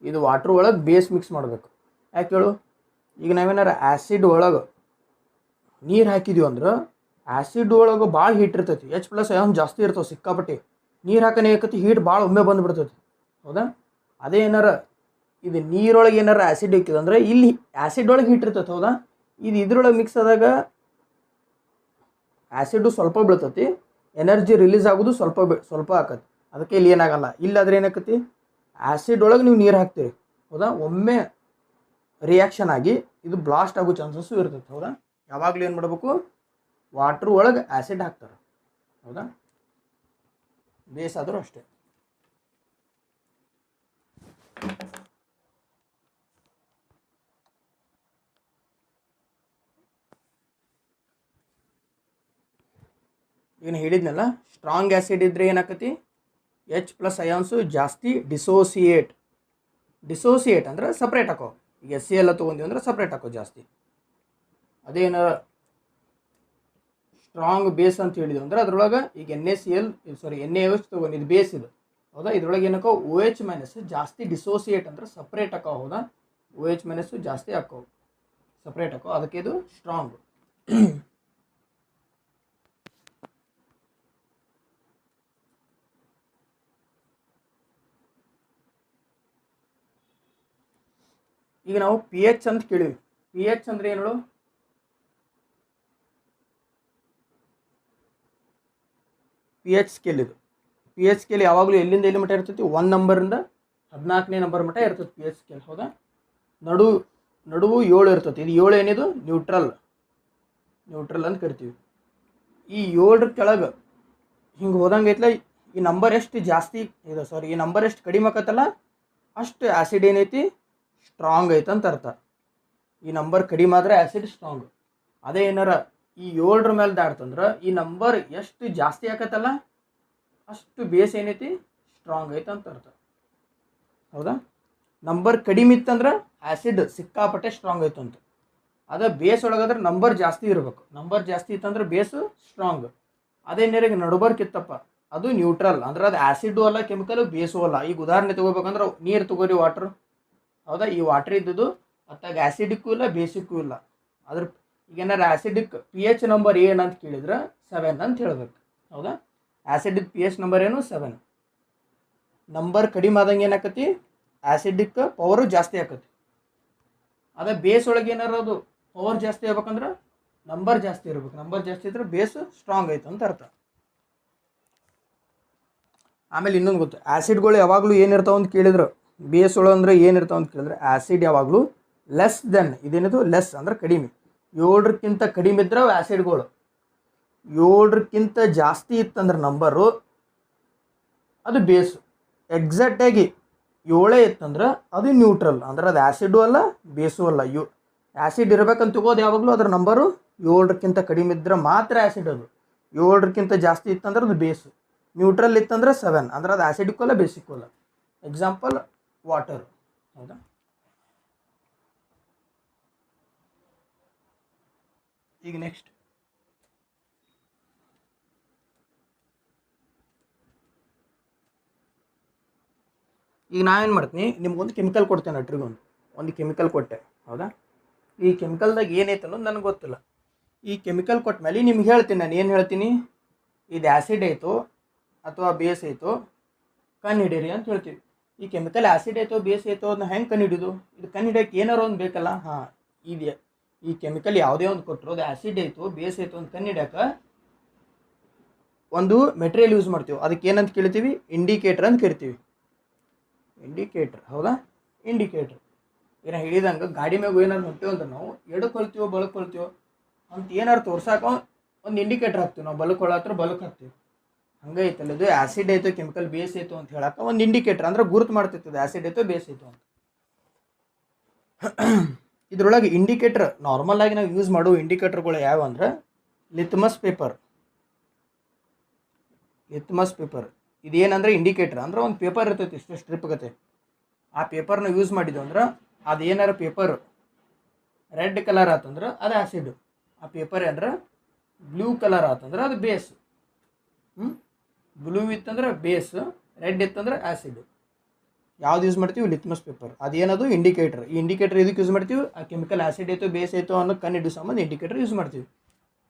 ಇದು ವಾಟ್ರ್ ಒಳಗೆ ಬೇಸ್ ಮಿಕ್ಸ್ ಮಾಡಬೇಕು. ಯಾಕೆ ಹೇಳು? ಈಗ ನಾವೇನಾರು ಆ್ಯಸಿಡ್ ಒಳಗೆ ನೀರು ಹಾಕಿದ್ದೀವಿ ಅಂದ್ರೆ ಆ್ಯಸಿಡ್ ಒಳಗೆ ಭಾಳ ಹೀಟ್ ಇರ್ತೈತಿ. H+ ಅಯಾನ್ ಜಾಸ್ತಿ ಇರ್ತವೆ ಸಿಕ್ಕಾಪಟ್ಟೆ. ನೀರು ಹಾಕನೇ ಆಕತಿ, ಹೀಟ್ ಭಾಳ ಒಮ್ಮೆ ಬಂದುಬಿಡ್ತೈತಿ. ಹೌದಾ? ಅದೇ ಏನಾರ ಇದು ನೀರೊಳಗೆ ಏನಾರ ಆ್ಯಸಿಡ್ ಇಕ್ಕಿದೆ ಅಂದರೆ ಇಲ್ಲಿ ಆ್ಯಸಿಡ್ ಒಳಗೆ ಹೀಟ್ ಇರ್ತೈತೆ. ಹೌದಾ? ಇದು ಇದ್ರೊಳಗೆ ಮಿಕ್ಸ್ ಆದಾಗ ಆ್ಯಸಿಡು ಸ್ವಲ್ಪ ಬೀಳ್ತೈತಿ, ಎನರ್ಜಿ ರಿಲೀಸ್ ಆಗೋದು ಸ್ವಲ್ಪ ಆಕತಿ. ಅದಕ್ಕೆ ಇಲ್ಲಿ ಏನಾಗಲ್ಲ. ಇಲ್ಲಾದರೆ ಏನಾಕತಿ? ಆ್ಯಸಿಡ್ ಒಳಗೆ ನೀವು ನೀರು ಹಾಕ್ತೀರಿ. ಹೌದಾ? ಒಮ್ಮೆ ರಿಯಾಕ್ಷನ್ ಆಗಿ ಇದು ಬ್ಲಾಸ್ಟ್ ಆಗೋ ಚಾನ್ಸಸ್ಸು ಇರ್ತೈತೆ. ಹೌದಾ? ಯಾವಾಗಲೂ ಏನು ಮಾಡಬೇಕು? ವಾಟ್ರ್ ಒಳಗೆ ಆ್ಯಸಿಡ್ ಹಾಕ್ತಾರೆ. ಹೌದಾ? ಬೇಸ್ ಆದರೂ ಅಷ್ಟೇ. ಏನು ಹೇಳಿದ್ನಲ್ಲ, ಸ್ಟ್ರಾಂಗ್ ಆ್ಯಸಿಡ್ ಇದ್ದರೆ ಏನಾಕತಿ? H+ ಅಯಾನ್ಸು ಜಾಸ್ತಿ ಡಿಸೋಸಿಯೇಟ್ ಡಿಸೋಸಿಯೇಟ್ ಅಂದ್ರೆ ಸಪ್ರೇಟ್ ಹಾಕೋ. ಈಗ SCl ತೊಗೊಂಡಿವಿ ಅಂದ್ರೆ ಸಪ್ರೇಟ್ ಹಾಕೋ ಜಾಸ್ತಿ. ಅದೇನ ಸ್ಟ್ರಾಂಗ್ ಬೇಸ್ ಅಂತ ಹೇಳಿದ್ವಿ ಅಂದ್ರೆ ಅದ್ರೊಳಗೆ ಈಗ NaOH ತೊಗೊಂಡು ಇದು ಬೇಸ್ ಇದು ಹೌದಾ. ಇದ್ರೊಳಗೆ ಏನಕ್ಕೋ OH- ಜಾಸ್ತಿ ಡಿಸೋಸಿಯೇಟ್ ಅಂದ್ರೆ ಸಪ್ರೇಟ್ ಹಾಕೋ ಹೌದಾ. OH- ಜಾಸ್ತಿ ಹಾಕೋ ಸಪ್ರೇಟ್ ಹಾಕೋ, ಅದಕ್ಕೆ ಇದು ಸ್ಟ್ರಾಂಗ್. ಈಗ ನಾವು pH ಅಂತ ಕೇಳಿವಿ. pH ಅಂದ್ರೆ ಏನು ಹೇಳು? pH ಸ್ಕೇಲ್ ಇದು. pH ಸ್ಕೇಲ್ ಯಾವಾಗಲೂ ಎಲ್ಲಿಂದ ಎಲ್ಲಿ ಮಟ್ಟ ಇರ್ತೈತಿ? 1 ನಂಬರಿಂದ 14ನೇ ನಂಬರ್ ಮಟ್ಟ ಇರ್ತೈತಿ pH ಸ್ಕೇಲ್ ಹೌದಾ. ನಡುವು 7 ಇರ್ತೈತಿ. ಇದು 7 ಏನಿದು? ನ್ಯೂಟ್ರಲ್ ಅಂತ ಕರಿತೀವಿ. ಈ 7ರ ಕೆಳಗೆ ಹಿಂಗೆ ಹೋದಂಗೈತ್ಲ, ಈ ನಂಬರ್ ಎಷ್ಟು ಜಾಸ್ತಿ ಇದೆ ಈ ನಂಬರ್ ಎಷ್ಟು ಕಡಿಮೆ ಆಕತ್ತಲ್ಲ ಅಷ್ಟು ಆ್ಯಸಿಡ್ ಏನೈತಿ ಸ್ಟ್ರಾಂಗ್ ಐತೆ ಅಂತ ಅರ್ಥ. ಈ ನಂಬರ್ ಕಡಿಮೆ ಆದರೆ ಆ್ಯಸಿಡ್ ಸ್ಟ್ರಾಂಗ್. ಅದೇ ಏನಾರ ಈ 7ರ ಮೇಲೆ ದಾಟ್ತಂದ್ರೆ ಈ ನಂಬರ್ ಎಷ್ಟು ಜಾಸ್ತಿ ಆಕತ್ತಲ್ಲ ಅಷ್ಟು ಬೇಸ್ ಏನೈತಿ ಸ್ಟ್ರಾಂಗ್ ಐತೆ ಅಂತ ಅರ್ಥ ಹೌದಾ. ನಂಬರ್ ಕಡಿಮೆ ಇತ್ತಂದ್ರೆ ಆ್ಯಸಿಡ್ ಸಿಕ್ಕಾಪಟ್ಟೆ ಸ್ಟ್ರಾಂಗ್ ಐತೆ ಅಂತ. ಅದೇ ಬೇಸ್ ಒಳಗಾದ್ರೆ ನಂಬರ್ ಜಾಸ್ತಿ ಇರಬೇಕು. ನಂಬರ್ ಜಾಸ್ತಿ ಇತ್ತಂದ್ರೆ ಬೇಸು ಸ್ಟ್ರಾಂಗ್. ಅದೇ ನೀರಿಗೆ ನಡುಬರ್ಕಿತ್ತಪ್ಪ ಅದು ನ್ಯೂಟ್ರಲ್ ಅಂದ್ರೆ ಅದು ಆ್ಯಸಿಡು ಅಲ್ಲ, ಕೆಮಿಕಲು, ಬೇಸು ಅಲ್ಲ. ಈಗ ಉದಾಹರಣೆ ತೊಗೋಬೇಕಂದ್ರೆ ನೀರು ತೊಗೋರಿ, ವಾಟ್ರ್ ಹೌದಾ. ಈ ವಾಟ್ರ್ ಇದ್ದದ್ದು ಅತ್ತಾಗ ಆ್ಯಸಿಡಿಕ್ಕೂ ಇಲ್ಲ ಬೇಸಿಕ್ಕೂ ಇಲ್ಲ. ಅದ್ರ ಈಗ ಏನಾರು ಆ್ಯಸಿಡಿಕ್ pH ನಂಬರ್ ಏನು ಅಂತ ಕೇಳಿದ್ರೆ 7 ಅಂತ ಹೇಳ್ಬೇಕು ಹೌದಾ. ಆ್ಯಸಿಡಿಕ್ pH ನಂಬರ್ ಏನು? 7. ನಂಬರ್ ಕಡಿಮೆ ಆದಂಗೆ ಏನಾಕತಿ? ಆ್ಯಸಿಡಿಕ್ ಪವರು ಜಾಸ್ತಿ ಆಕತಿ. ಅದೇ ಬೇಸ್ ಒಳಗೆ ಏನಾರು ಅದು ಪವರ್ ಜಾಸ್ತಿ ಆಗ್ಬೇಕಂದ್ರೆ ನಂಬರ್ ಜಾಸ್ತಿ ಇರ್ಬೇಕು. ನಂಬರ್ ಜಾಸ್ತಿ ಇದ್ರೆ ಬೇಸ್ ಸ್ಟ್ರಾಂಗ್ ಐತೆ ಅಂತ ಅರ್ಥ. ಆಮೇಲೆ ಇನ್ನೊಂದು ಗೊತ್ತು, ಆ್ಯಸಿಡ್ಗಳು ಯಾವಾಗಲೂ ಏನಿರ್ತಾವೆ ಅಂತ ಕೇಳಿದ್ರು, ಬೇಸ್ ಒಳಗೆ ಅಂದ್ರೆ ಏನಿರ್ತಾವೆ ಅಂತ ಕೇಳಿದ್ರೆ ಆ್ಯಸಿಡ್ ಯಾವಾಗಲೂ ಲೆಸ್ ದೆನ್, ಇದೇನಿದು ಲೆಸ್ ಅಂದ್ರೆ ಕಡಿಮೆ, 7ಕ್ಕಿಂತ ಕಡಿಮೆ ಇದ್ರೆ ಆ್ಯಸಿಡ್ಗಳು. 7ಕ್ಕಿಂತ ಜಾಸ್ತಿ ಇತ್ತಂದ್ರೆ ನಂಬರು ಅದು ಬೇಸು. ಎಕ್ಸಾಕ್ಟಾಗಿ 7 ಇತ್ತಂದ್ರೆ ಅದು ನ್ಯೂಟ್ರಲ್ ಅಂದ್ರೆ ಅದು ಆ್ಯಸಿಡು ಅಲ್ಲ ಬೇಸು ಅಲ್ಲ. ಆ್ಯಸಿಡ್ ಇರಬೇಕಂತ ತಗೋದು ಯಾವಾಗಲೂ ಅದರ ನಂಬರು 7ಕ್ಕಿಂತ ಕಡಿಮೆ ಇದ್ದರೆ ಮಾತ್ರ ಆ್ಯಸಿಡ್. ಅದು 7ಕ್ಕಿಂತ ಜಾಸ್ತಿ ಇತ್ತಂದ್ರೆ ಅದು ಬೇಸು. ನ್ಯೂಟ್ರಲ್ ಇತ್ತಂದ್ರೆ 7 ಅಂದ್ರೆ ಅದು ಆ್ಯಸಿಡಿಕ್ಕೂ ಅಲ್ಲ ಬೇಸಿಕ್ಕೂ ಅಲ್ಲ. ಎಕ್ಸಾಂಪಲ್ ವಾಟರ್ ಹೌದಾ. ಈಗ ನೆಕ್ಸ್ಟ್ ಈಗ ನಾವೇನು ಮಾಡ್ತೀನಿ, ನಿಮ್ಗೊಂದು ಕೆಮಿಕಲ್ ಕೊಡ್ತೇನೆ. ಒಂದು ಕೆಮಿಕಲ್ ಕೊಟ್ಟೆ ಹೌದಾ. ಈ ಕೆಮಿಕಲ್ದಾಗ ಏನೈತೆ ಅನ್ನೋದು ನನಗೆ ಗೊತ್ತಿಲ್ಲ. ಈ ಕೆಮಿಕಲ್ ಕೊಟ್ಟ ಮೇಲೆ ನಿಮ್ಗೆ ಹೇಳ್ತೀನಿ, ನಾನು ಏನು ಹೇಳ್ತೀನಿ, ಇದು ಆ್ಯಸಿಡ್ ಐತೋ ಅಥವಾ ಬೇಸ್ ಐತೋ ಕಣ್ಣು ಹಿಡೀರಿ ಅಂತ ಹೇಳ್ತೀವಿ. ಈ ಕೆಮಿಕಲ್ ಆ್ಯಸಿಡ್ ಐತೋ ಬೇಸ್ ಐತೋ ಅದನ್ನ ಹೆಂಗೆ ಕಂಡು ಹಿಡಿದು? ಇದು ಕಂಡು ಹಿಡಿಯೋಕೆ ಏನಾರು ಒಂದು ಬೇಕಲ್ಲ. ಹಾಂ, ಇದೆ. ಈ ಕೆಮಿಕಲ್ ಯಾವುದೇ ಒಂದು ಕೊಟ್ಟರು ಅದು ಆ್ಯಸಿಡ್ ಐತೋ ಬೇಸ್ ಐತೋ ಅಂತ ಕಂಡು ಹಿಡಿಯೋಕೆ ಒಂದು ಮೆಟೀರಿಯಲ್ ಯೂಸ್ ಮಾಡ್ತೀವಿ. ಅದಕ್ಕೆ ಏನಂತ ಕೇಳ್ತೀವಿ? ಇಂಡಿಕೇಟರ್ ಅಂತ ಕರಿತೀವಿ. ಇಂಡಿಕೇಟರ್ ಹೌದಾ. ಇಂಡಿಕೇಟರ್ ಏನೋ ಹೇಳಿದಂಗೆ ಗಾಡಿ ಮ್ಯಾಗ ಏನಾರು ಹೊಂಟೇವೆ ಅಂದ್ರೆ ನಾವು ಎಡಕ್ಕೆ ಹೊಲ್ತೀವೋ ಬಲಕ್ಕೆ ಹೊಲ್ತೀವೋ ಅಂತ ಏನಾರು ತೋರ್ಸಾಕ ಒಂದು ಇಂಡಿಕೇಟರ್ ಹಾಕ್ತೀವಿ. ನಾವು ಬಲಕ್ಕೆ ಹೊಳತ್ರ ಬಲಕ್ಕೆ ಹಾಕ್ತೀವಿ. ಹಂಗೆ ಐತಲ್ಲ, ಇದು ಆ್ಯಸಿಡ್ ಐತೋ ಕೆಮಿಕಲ್ ಬೇಸ್ ಐತೋ ಅಂತ ಹೇಳಕ್ಕೆ ಒಂದು ಇಂಡಿಕೇಟರ್ ಅಂದ್ರೆ ಗುರುತು ಮಾಡ್ತಿರ್ತದೆ ಆ್ಯಸಿಡ್ ಐತೋ ಬೇಸ್ ಐತೋ ಅಂತ. ಇದ್ರೊಳಗೆ ಇಂಡಿಕೇಟರ್ ನಾರ್ಮಲ್ ಆಗಿ ನಾವು ಯೂಸ್ ಮಾಡೋ ಇಂಡಿಕೇಟರ್ಗಳು ಯಾವ ಅಂದ್ರೆ ಲಿಟ್ಮಸ್ ಪೇಪರ್. ಇದೇನಂದ್ರೆ ಇಂಡಿಕೇಟರ್ ಅಂದ್ರೆ ಒಂದು ಪೇಪರ್ ಇರ್ತೈತಿ, ಇಷ್ಟು ಸ್ಟ್ರಿಪ್ ಆಗತ್ತೆ. ಆ ಪೇಪರ್ನ ಯೂಸ್ ಮಾಡಿದ್ವು ಅಂದ್ರೆ ಅದೇನಾರು ಪೇಪರ್ ರೆಡ್ ಕಲರ್ ಆತಂದ್ರೆ ಅದು ಆ್ಯಸಿಡ್. ಆ ಪೇಪರ್ ಅಂದ್ರೆ ಬ್ಲೂ ಕಲರ್ ಆತಂದ್ರೆ ಅದು ಬೇಸ್. ಬ್ಲೂ ಇತ್ತಂದ್ರೆ ಬೇಸ್, ರೆಡ್ ಇತ್ತಂದ್ರೆ ಆ್ಯಸಿಡ್. ಯಾವ್ದು ಯೂಸ್ ಮಾಡ್ತೀವಿ? Litmus paper. ಅದೇನದು ಇಂಡಿಕೇಟರ್. ಈ ಇಂಡಿಕೇಟರ್ ಇದಕ್ಕೆ ಯೂಸ್ ಮಾಡ್ತೀವಿ, ಆ ಕೆಮಿಕಲ್ ಆ್ಯಸಿಡ್ ಐತೋ ಬೇಸ್ ಐತೋ ಅನ್ನೋ ಕಣ್ಣು ಹಿಡಿಯೋ ಸಂಬಂಧ ಇಂಡಿಕೇಟರ್ ಯೂಸ್ ಮಾಡ್ತೀವಿ.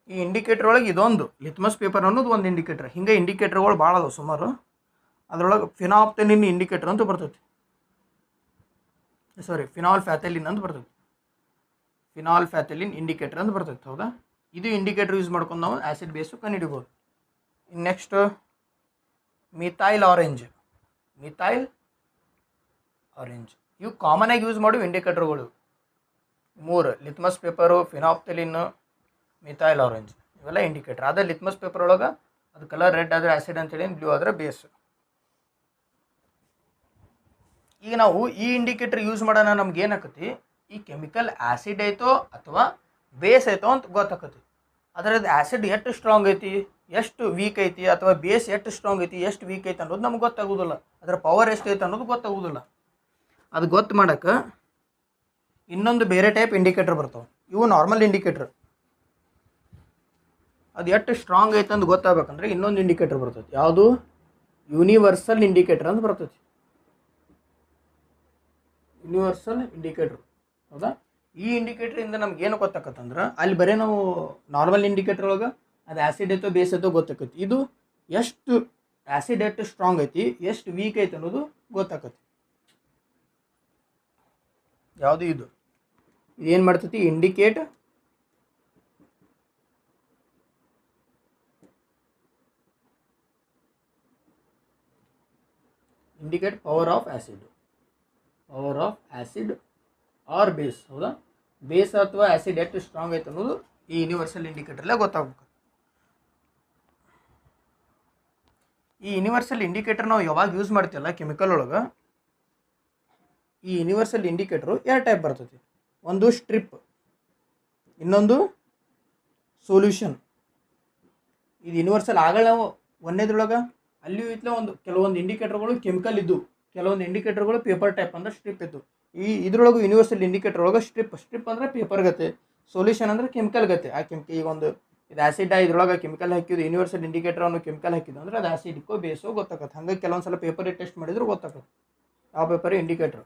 ಈ ಇಂಡಿಕೇಟರ್ ಒಳಗೆ ಇದೊಂದು ಲಿಟ್ಮಸ್ ಪೇಪರ್ ಅನ್ನೋದು ಒಂದು ಇಂಡಿಕೇಟರ್. ಹಿಂಗೆ ಇಂಡಿಕೇಟರ್ಗಳು ಭಾಳ ಅದಾವೆ ಸುಮಾರು. ಅದರೊಳಗೆ ಫಿನಾಪ್ಥೆಲಿನ್ ಇಂಡಿಕೇಟರ್ ಅಂತ ಬರ್ತೈತಿ. ಫಿನಾಲ್ ಫ್ಯಾಥೆಲಿನ್ ಅಂತ ಬರ್ತೈತಿ. ಫಿನಾಲ್ ಫ್ಯಾಥೆಲಿನ್ ಇಂಡಿಕೇಟರ್ ಅಂತ ಬರ್ತೈತಿ ಹೌದಾ. ಇದು ಇಂಡಿಕೇಟರ್ ಯೂಸ್ ಮಾಡ್ಕೊಂಡು ನಾವು ಆ್ಯಸಿಡ್ ಬೇಸು ಕಂಡು ಹಿಡಿಬೋದು. Next methyl orange. ಇವು ಕಾಮನ್ ಆಗಿ ಯೂಸ್ ಮಾಡುವ ಇಂಡಿಕೇಟರ್ಗಳು 3: ಲಿಟ್ಮಸ್ ಪೇಪರು, ಫಿನಾಪ್ಥೆಲಿನ್, ಮಿಥೈಲ್ ಆರೆಂಜ್. ಇವೆಲ್ಲ ಇಂಡಿಕೇಟರ್. ಅದೇ ಲಿಟ್ಮಸ್ ಪೇಪರ್ ಒಳಗೆ ಅದು ಕಲರ್ ರೆಡ್ ಆದರೆ ಆ್ಯಸಿಡ್ ಅಂತೇಳಿ, ಬ್ಲೂ ಆದರೆ ಬೇಸ್. ಈಗ ನಾವು ಈ ಇಂಡಿಕೇಟರ್ ಯೂಸ್ ಮಾಡೋಣ ನಮ್ಗೆ ಏನಾಕತಿ, ಈ ಕೆಮಿಕಲ್ ಆ್ಯಸಿಡ್ ಐತೋ ಅಥವಾ ಬೇಸ್ ಐತೋ ಅಂತ ಗೊತ್ತಾಕತಿ. ಅದರದ್ದು ಆ್ಯಸಿಡ್ ಎಷ್ಟು ಸ್ಟ್ರಾಂಗ್ ಐತಿ, ಎಷ್ಟು ವೀಕ್ ಐತಿ, ಅಥವಾ ಬೇಸ್ ಎಷ್ಟು ಸ್ಟ್ರಾಂಗ್ ಐತಿ ಎಷ್ಟು ವೀಕ್ ಐತಿ ಅನ್ನೋದು ನಮ್ಗೆ ಗೊತ್ತಾಗೋದಿಲ್ಲ. ಅದರ ಪವರ್ ಎಷ್ಟು ಐತೆ ಅನ್ನೋದು ಗೊತ್ತಾಗೋದಿಲ್ಲ. ಅದು ಗೊತ್ತು ಮಾಡೋಕ್ಕೆ ಇನ್ನೊಂದು ಬೇರೆ ಟೈಪ್ ಇಂಡಿಕೇಟರ್ ಬರ್ತಾವೆ. ಇವು ನಾರ್ಮಲ್ ಇಂಡಿಕೇಟರ್. ಅದು ಎಷ್ಟು ಸ್ಟ್ರಾಂಗ್ ಐತೆ ಅಂತ ಗೊತ್ತಾಗಬೇಕಂದ್ರೆ ಇನ್ನೊಂದು ಇಂಡಿಕೇಟರ್ ಬರ್ತೈತಿ. ಯಾವುದು? ಯೂನಿವರ್ಸಲ್ ಇಂಡಿಕೇಟರ್ ಅಂತ ಬರ್ತೈತಿ. Universal indicator. ಹೌದಾ? ಈ ಇಂಡಿಕೇಟ್ರಿಂದ ನಮ್ಗೆ ಏನು ಗೊತ್ತಾಗತ್ತಂದ್ರೆ ಅಲ್ಲಿ ಬರೀ ನಾವು ನಾರ್ಮಲ್ ಇಂಡಿಕೇಟರ್ ಒಳಗೆ ಅದು ಆ್ಯಸಿಡ್ ಐತೋ ಬೇಸ್ ಐತೋ ಗೊತ್ತಾಕತಿ. ಇದು ಎಷ್ಟು ಆ್ಯಸಿಡ್ ಎಷ್ಟು ಸ್ಟ್ರಾಂಗ್ ಐತಿ, ಎಷ್ಟು ವೀಕ್ ಐತೆ ಅನ್ನೋದು ಗೊತ್ತಾಕತಿ. ಯಾವುದು ಇದು? ಇದೇನು ಮಾಡ್ತೈತಿ? Indicate power of acid. Power of acid or base. ಹೌದಾ? ಬೇಸ್ ಅಥವಾ ಆ್ಯಸಿಡ್ ಎಷ್ಟು ಸ್ಟ್ರಾಂಗ್ ಐತೆ ಅನ್ನೋದು ಈ ಯೂನಿವರ್ಸಲ್ ಇಂಡಿಕೇಟರ್ಲೇ ಗೊತ್ತಾಗಬೇಕು. ಈ ಯೂನಿವರ್ಸಲ್ ಇಂಡಿಕೇಟರ್ ನಾವು ಯಾವಾಗ ಯೂಸ್ ಮಾಡ್ತೀವಲ್ಲ ಕೆಮಿಕಲ್ ಒಳಗೆ, ಈ ಯೂನಿವರ್ಸಲ್ ಇಂಡಿಕೇಟರು ಎರಡು ಟೈಪ್ ಬರ್ತೈತಿ. ಒಂದು ಸ್ಟ್ರಿಪ್, ಇನ್ನೊಂದು ಸೊಲ್ಯೂಷನ್. ಇದು ಯೂನಿವರ್ಸಲ್ ಆಗಲ್ಲ ನಾವು ಒಂದೇದ್ರೊಳಗೆ ಅಲ್ಲಿಯೂ ಇತ್ತಲೇ ಒಂದು ಕೆಲವೊಂದು ಇಂಡಿಕೇಟರ್ಗಳು ಕೆಮಿಕಲ್ ಇದ್ದು, ಕೆಲವೊಂದು ಇಂಡಿಕೇಟರ್ಗಳು ಪೇಪರ್ ಟೈಪ್ ಅಂದ್ರೆ ಸ್ಟ್ರಿಪ್ ಇದ್ದು. ಈ ಇದ್ರೊಳಗೆ ಯೂನಿವರ್ಸಲ್ ಇಂಡಿಕೇಟರ್ ಒಳಗೆ ಸ್ಟ್ರಿಪ್ ಅಂದರೆ ಪೇಪರ್ ಗತೆ, ಸೊಲ್ಯೂಷನ್ ಅಂದರೆ ಕೆಮಿಕಲ್ ಗತೆ. ಆ ಈಗ ಒಂದು ಇದು ಆ್ಯಸಿಡ್ ಇದ್ರೊಳಗೆ ಕೆಮಿಕಲ್ ಹಾಕಿದ್ದು, ಯೂನಿವರ್ಸಲ್ ಇಂಡಿಕೇಟರ್ ಅನ್ನು ಕೆಮಿಕಲ್ ಹಾಕಿದ್ದು ಅಂದ್ರೆ ಅದು ಆ್ಯಸಿಡ್ಕೋ ಬೇಸೋ ಗೊತ್ತಾಗತ್ತೆ. ಹಂಗಾಗಿ ಕೆಲವೊಂದು ಸಲ ಪೇಪರ್ ಟೆಸ್ಟ್ ಮಾಡಿದ್ರು ಗೊತ್ತಾಗತ್ತೆ ಯಾವ ಪೇಪರ್ ಇಂಡಿಕೇಟರ್.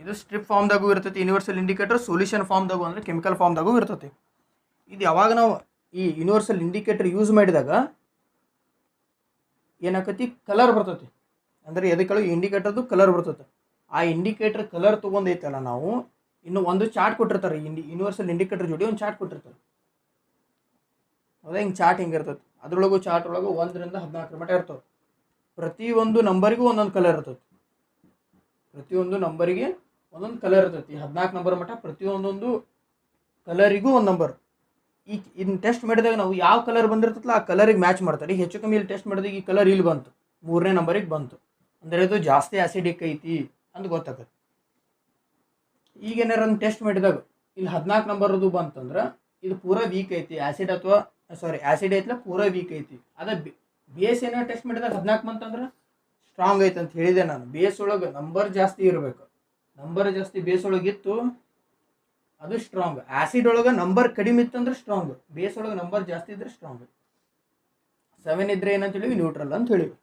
ಇದು ಸ್ಟ್ರಿಪ್ ಫಾರ್ಮ್ದಾಗೂ ಇರ್ತೈತಿ ಯೂನಿವರ್ಸಲ್ ಇಂಡಿಕೇಟರ್, ಸೊಲ್ಯೂಷನ್ ಫಾರ್ಮ್ದಾಗೂ ಅಂದರೆ ಕೆಮಿಕಲ್ ಫಾರ್ಮ್ದಾಗೂ ಇರ್ತೈತಿ. ಇದು ಯಾವಾಗ ನಾವು ಈ ಯೂನಿವರ್ಸಲ್ ಇಂಡಿಕೇಟರ್ ಯೂಸ್ ಮಾಡಿದಾಗ ಏನಾಕತಿ? ಕಲರ್ ಬರ್ತೈತಿ. ಅಂದರೆ ಎದಕ್ಕೆ ಇಂಡಿಕೇಟರ್ದು ಕಲರ್ ಬರ್ತೈತೆ. ಆ ಇಂಡಿಕೇಟರ್ ಕಲರ್ ತೊಗೊಂಡೈತಲ್ಲ ನಾವು, ಇನ್ನು ಒಂದು ಚಾರ್ಟ್ ಕೊಟ್ಟಿರ್ತಾರೆ. ಯೂನಿವರ್ಸಲ್ ಇಂಡಿಕೇಟರ್ ಜೋಡಿ ಒಂದು ಚಾರ್ಟ್ ಕೊಟ್ಟಿರ್ತಾರೆ. ಹೌದಾ? ಹಿಂಗೆ ಚಾರ್ಟ್ ಹಿಂಗೆ ಇರ್ತೈತೆ. ಅದ್ರೊಳಗೂ ಚಾರ್ಟ್ ಒಳಗೆ 1 ರಿಂದ 14 ಮಟ್ಟ ಇರ್ತವೆ. ಪ್ರತಿಯೊಂದು ನಂಬರಿಗೂ ಒಂದೊಂದು ಕಲರ್ ಇರ್ತೈತಿ. ಪ್ರತಿಯೊಂದು ನಂಬರಿಗೆ ಒಂದೊಂದು ಕಲರ್ ಇರ್ತೈತಿ. 14 ನಂಬರ್ ಮಟ್ಟ ಪ್ರತಿಯೊಂದೊಂದು ಕಲರಿಗೂ ಒಂದು ನಂಬರ್. ಈಗ ಇದನ್ನ ಟೆಸ್ಟ್ ಮಾಡಿದಾಗ ನಾವು ಯಾವ ಕಲರ್ ಬಂದಿರ್ತೈತಲ್ಲ ಆ ಕಲರಿಗೆ ಮ್ಯಾಚ್ ಮಾಡ್ತಾರೆ. ಹೆಚ್ಚು ಕಮ್ಮಿ ಇಲ್ಲಿ ಟೆಸ್ಟ್ ಮಾಡಿದಾಗ ಈ ಕಲರ್ ಇಲ್ಲಿ ಬಂತು, 3ನೇ ನಂಬರಿಗೆ ಬಂತು ಅಂದರೆ ಇದು ಜಾಸ್ತಿ ಆ್ಯಸಿಡಿಕ್ ಐತಿ ಅಂತ ಗೊತ್ತಾಗತ್ತೆ. ಈಗ ಏನಾರ ಒಂದು ಟೆಸ್ಟ್ ಮಾಡಿದಾಗ ಇಲ್ಲಿ 14 ನಂಬರ್ದು ಬಂತಂದ್ರೆ ಇದು ಪೂರಾ ವೀಕ್ ಐತಿ, ಆ್ಯಸಿಡ್ ಅಥವಾ ಆ್ಯಸಿಡ್ ಐತಲ್ಲ ಪೂರಾ ವೀಕ್ ಐತಿ. ಅದ ಬೇಸ್ ಏನಾರು ಟೆಸ್ಟ್ ಮಾಡಿದಾಗ 14 ಬಂತಂದ್ರೆ ಸ್ಟ್ರಾಂಗ್ ಐತೆ ಅಂತ ಹೇಳಿದೆ ನಾನು. ಬೇಸ್ ಒಳಗೆ ನಂಬರ್ ಜಾಸ್ತಿ ಇರಬೇಕು. ನಂಬರ್ ಜಾಸ್ತಿ ಬೇಸ್ ಒಳಗಿತ್ತು ಅದು ಸ್ಟ್ರಾಂಗ್. ಆ್ಯಸಿಡ್ ಒಳಗೆ ನಂಬರ್ ಕಡಿಮೆ ಇತ್ತಂದ್ರೆ ಸ್ಟ್ರಾಂಗ್, ಬೇಸ್ ಒಳಗೆ ನಂಬರ್ ಜಾಸ್ತಿ ಇದ್ರೆ ಸ್ಟ್ರಾಂಗ್. 7 ಇದ್ರೆ ಏನಂತ ಹೇಳಿವಿ? ನ್ಯೂಟ್ರಲ್ ಅಂತ ಹೇಳಿವಿ.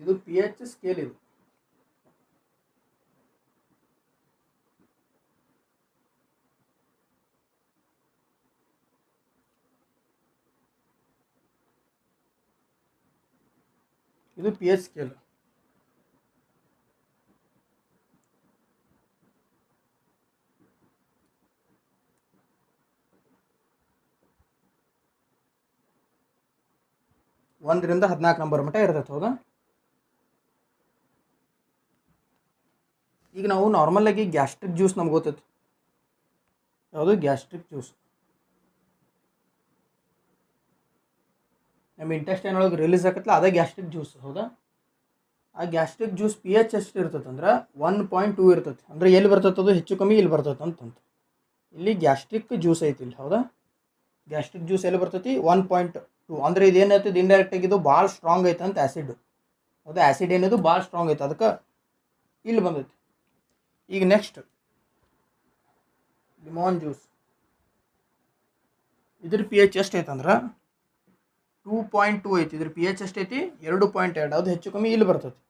ಇದು pH ಸ್ಕೇಲ್. ಇದು pH ಸ್ಕೇಲ್. ಒಂದರಿಂದ 14 ನಂಬರ್ ಮಟ್ಟ ಇರ್ತೈತೆ. ಹೌದಾ? ಈಗ ನಾವು ನಾರ್ಮಲ್ ಆಗಿ ಗ್ಯಾಸ್ಟ್ರಿಕ್ ಜ್ಯೂಸ್ ನಮ್ಗೆ ಗೊತ್ತೈತಿ. ಯಾವುದು? Gastric juice. ನಮ್ಮ ಇಂಟೆಸ್ಟೈನ್ ಒಳಗೆ ರಿಲೀಸ್ ಆಗತ್ತಲ್ಲ ಅದೇ ಗ್ಯಾಸ್ಟ್ರಿಕ್ ಜ್ಯೂಸ್. ಹೌದಾ? ಆ ಗ್ಯಾಸ್ಟ್ರಿಕ್ ಜ್ಯೂಸ್ pH ಎಷ್ಟು ಇರ್ತೈತೆ ಅಂದ್ರೆ 1.2 ಇರ್ತೈತಿ. ಅಂದರೆ ಎಲ್ಲಿ ಬರ್ತೈತೆ ಅದು? ಹೆಚ್ಚು ಕಮ್ಮಿ ಇಲ್ಲಿ ಬರ್ತೈತೆ ಅಂತಂತ. ಇಲ್ಲಿ ಗ್ಯಾಸ್ಟ್ರಿಕ್ ಜ್ಯೂಸ್ ಐತಿ ಇಲ್ಲಿ. ಹೌದಾ? ಗ್ಯಾಸ್ಟ್ರಿಕ್ ಜ್ಯೂಸ್ ಎಲ್ಲಿ ಬರ್ತೈತಿ? 1.2. ಅಂದರೆ ಇದೇನೈತಿ? ಇಂಡೈರೆಕ್ಟ್ ಆಗಿ ಇದು ಭಾಳ ಸ್ಟ್ರಾಂಗ್ ಐತೆ ಅಂತ ಆ್ಯಸಿಡ್. ಹೌದಾ? ಆ್ಯಸಿಡ್ ಏನಿದು ಭಾಳ ಸ್ಟ್ರಾಂಗ್ ಐತೆ, ಅದಕ್ಕೆ ಇಲ್ಲಿ ಬಂದೈತಿ. ಈಗ ನೆಕ್ಸ್ಟ್ ಲಿಮಾನ್ ಜ್ಯೂಸ್. ಇದ್ರ pH ಎಷ್ಟು ಐತಂದ್ರೆ 2.2 ಐತಿ. ಇದ್ರ pH ಎಷ್ಟೈತಿ? 2.2. ಅದು ಹೆಚ್ಚು ಕಮ್ಮಿ ಇಲ್ಲಿ ಬರ್ತೈತಿ.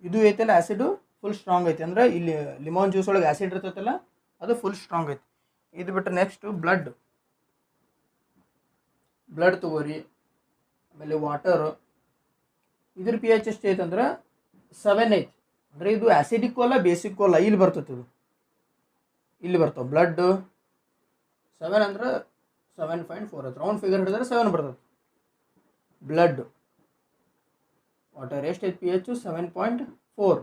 ಇದು ಐತಲ್ಲ ಆ್ಯಸಿಡು ಫುಲ್ ಸ್ಟ್ರಾಂಗ್ ಐತಿ. ಅಂದರೆ ಇಲ್ಲಿ ಲಿಮಾನ್ ಜ್ಯೂಸ್ ಒಳಗೆ ಆ್ಯಸಿಡ್ ಇರ್ತೈತಲ್ಲ ಅದು ಫುಲ್ ಸ್ಟ್ರಾಂಗ್ ಐತಿ. ಇದು ಬಿಟ್ಟರೆ ನೆಕ್ಸ್ಟು ಬ್ಲಡ್ ತಗೋರಿ. ಆಮೇಲೆ ವಾಟರು. ಇದ್ರ pH ಎಷ್ಟು ಐತಂದ್ರೆ 7 ಐತಿ. ಅಂದರೆ ಇದು ಆ್ಯಸಿಡಿಕ್ಕೂ ಅಲ್ಲ ಬೇಸಿಕ್ಕೂ ಅಲ್ಲ, ಇಲ್ಲಿ ಬರ್ತೈತಿ. ಇದು ಇಲ್ಲಿ ಬರ್ತಾವೆ. ಬ್ಲಡ್ 7 ಅಂದ್ರೆ 7.4 ಐತೆ. ರೌಂಡ್ ಫಿಗರ್ ಹಿಡಿದ್ರೆ 7 ಬರ್ತೈತಿ. ಬ್ಲಡ್. ವಾಟರ್ ಎಷ್ಟೈತಿ pH? 7.4.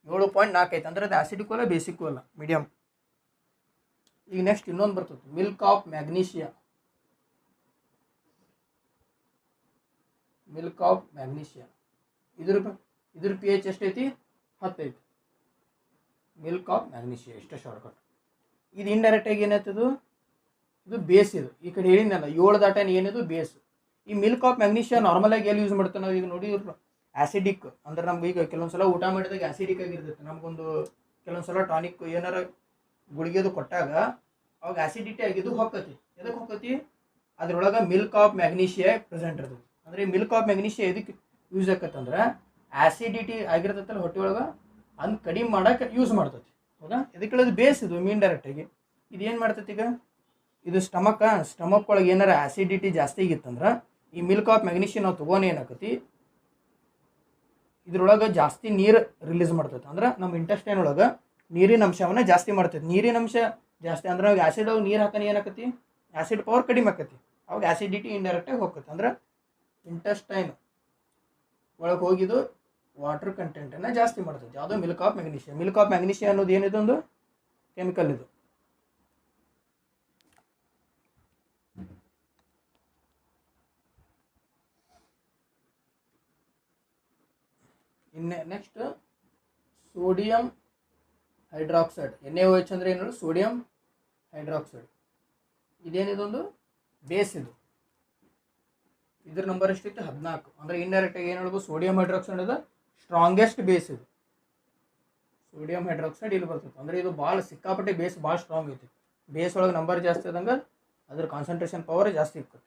7.4 ಐತೆ. ಅಂದರೆ ಅದು ಆ್ಯಸಿಡಿಕ್ಕೂ ಅಲ್ಲ ಬೇಸಿಕ್ಕೂ ಅಲ್ಲ, ಮೀಡಿಯಮ್. ಈಗ ನೆಕ್ಸ್ಟ್ ಇನ್ನೊಂದು ಬರ್ತೈತಿ, milk of magnesia. Milk of magnesia ಇದ್ರ ಪಿ ಎಚ್ ಎಷ್ಟೈತಿ 10 ಐತಿ. ಮಿಲ್ಕ್ ಆಫ್ ಮ್ಯಾಗ್ನೀಷಿಯಾ ಇಷ್ಟ ಶಾರ್ಟ್ಕಟ್. ಇದು ಇಂಡೈರೆಕ್ಟಾಗಿ ಏನಾಯ್ತದು, ಇದು ಬೇಸ್. ಇದು ಈ ಕಡೆ ಹೇಳಿದ್ನಲ್ಲ 7 ದಾಟನ್ ಏನಿದು ಬೇಸ್. ಈ ಮಿಲ್ಕ್ ಆಫ್ ಮ್ಯಾಗ್ನೀಷಿಯಾ ನಾರ್ಮಲಾಗಿ ಎಲ್ಲಿ ಯೂಸ್ ಮಾಡ್ತೀವಿ ನಾವು, ಈಗ ನೋಡಿ ಆ್ಯಸಿಡಿಕ್ ಅಂದ್ರೆ ನಮ್ಗೆ ಈಗ ಕೆಲವೊಂದು ಸಲ ಊಟ ಮಾಡಿದಾಗ ಆ್ಯಸಿಡಿಕ್ ಆಗಿರ್ತೈತೆ. ನಮಗೊಂದು ಕೆಲವೊಂದು ಸಲ ಟಾನಿಕ್ ಏನಾರ ಗುಳಿಗೆದು ಕೊಟ್ಟಾಗ ಅವಾಗ ಆ್ಯಸಿಡಿಟಿ ಆಗಿದ್ದು ಹೊಕ್ಕತಿ. ಎದಕ್ಕೆ ಹೊಕ್ಕತಿ, ಅದ್ರೊಳಗೆ ಮಿಲ್ಕ್ ಆಫ್ ಮ್ಯಾಗ್ನೀಷಿಯಾ ಪ್ರೆಸೆಂಟ್ ಇರ್ತದೆ. ಅಂದರೆ ಮಿಲ್ಕ್ ಆಫ್ ಮ್ಯಾಗ್ನೀಷಿಯಾ ಎದಕ್ಕೆ ಯೂಸ್ ಆಕತ್ತಂದ್ರೆ ಆ್ಯಸಿಡಿಟಿ ಆಗಿರ್ತೈತಲ್ಲ ಹೊಟ್ಟೆ ಒಳಗೆ ಅದನ್ನ ಕಡಿಮೆ ಮಾಡೋಕೆ ಯೂಸ್ ಮಾಡ್ತೈತಿ. ಹೌದಾ, ಇದಕ್ಕೆ ಹೇಳೋದು ಬೇಸ್. ಇದು ಮೀನ್ ಡೈರೆಕ್ಟಾಗಿ ಇದು ಏನು ಮಾಡ್ತೈತಿ, ಈಗ ಇದು ಸ್ಟಮಕ್ ಒಳಗೆ ಏನಾರ ಆ್ಯಸಿಡಿಟಿ ಜಾಸ್ತಿ ಆಗಿತ್ತಂದ್ರೆ ಈ ಮಿಲ್ಕ್ ಆಫ್ ಮ್ಯಾಗ್ನೀಷಿಯಾ ನಾವು ತೊಗೊಂಡು ಏನಾಕತಿ, ಇದ್ರೊಳಗೆ ಜಾಸ್ತಿ ನೀರು ರಿಲೀಸ್ ಮಾಡ್ತೈತೆ. ಅಂದ್ರೆ ನಮ್ಮ ಇಂಟೆಸ್ಟೈನ್ ಒಳಗೆ ನೀರಿನ ಅಂಶವನ್ನು ಜಾಸ್ತಿ ಮಾಡ್ತೈತೆ. ನೀರಿನ ಅಂಶ ಜಾಸ್ತಿ ಅಂದ್ರೆ ಅವಾಗ ಆ್ಯಸಿಡ್ ಒಳಗೆ ನೀರು ಹಾಕಿ ಏನಾಕತಿ, ಆ್ಯಸಿಡ್ ಪವರ್ ಕಡಿಮೆ ಆಕತಿ. ಅವಾಗ ಆ್ಯಸಿಡಿಟಿ ಇಂಡೈರೆಕ್ಟಾಗಿ ಹೋಗ್ತೈತೆ. ಅಂದ್ರೆ ಇಂಟೆಸ್ಟೈನ್ ಒಳಗೆ ಹೋಗಿದ್ದು ವಾಟರ್ ಕಂಟೆಂಟನ್ನು ಜಾಸ್ತಿ ಮಾಡ್ತೈತೆ. ಯಾವುದೋ milk of magnesia. Milk of magnesia ಅನ್ನೋದು ಏನಿದೆ, ಒಂದು ಕೆಮಿಕಲ್ ಇದು. ಇನ್ನು ನೆಕ್ಸ್ಟ್ ಸೋಡಿಯಂ ಹೈಡ್ರಾಕ್ಸೈಡ್. NaOH ಅಂದರೆ ಏನು, ಸೋಡಿಯಂ ಹೈಡ್ರಾಕ್ಸೈಡ್. ಇದೇನಿದೊಂದು ಬೇಸ್. ಇದ್ರ ನಂಬರ್ ಎಷ್ಟೈತಿ, 14. ಅಂದರೆ ಇಂಡೈರೆಕ್ಟಾಗಿ ಏನು ಹೇಳ್ಬೋದು, ಸೋಡಿಯಂ ಹೈಡ್ರಾಕ್ಸೈಡ್ ಅದು ಸ್ಟ್ರಾಂಗೆಸ್ಟ್ ಬೇಸ್. ಇದು ಸೋಡಿಯಂ ಹೈಡ್ರಾಕ್ಸೈಡ್ ಇಲ್ಲಿ ಬರ್ತೈತೆ. ಅಂದರೆ ಇದು ಭಾಳ ಸಿಕ್ಕಾಪಟ್ಟೆ ಬೇಸ್, ಭಾಳ ಸ್ಟ್ರಾಂಗ್ ಐತಿ. ಬೇಸ್ ಒಳಗೆ ನಂಬರ್ ಜಾಸ್ತಿ ಆದಂಗೆ ಅದ್ರ ಕಾನ್ಸಂಟ್ರೇಷನ್ ಪವರ್ ಜಾಸ್ತಿ ಇರ್ತೈತಿ.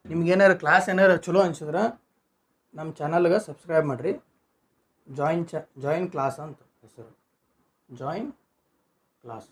ನಿಮ್ಗೇನಾರು ಕ್ಲಾಸ್ ಏನಾರು ಚಲೋ ಅನ್ಸಿದ್ರೆ ನಮ್ಮ ಚಾನಲ್ಗೆ ಸಬ್ಸ್ಕ್ರೈಬ್ ಮಾಡಿರಿ. ಜಾಯಿನ್ ಕ್ಲಾಸ್ ಅಂತ ಹೆಸರು, ಜಾಯಿನ್ ಕ್ಲಾಸ್.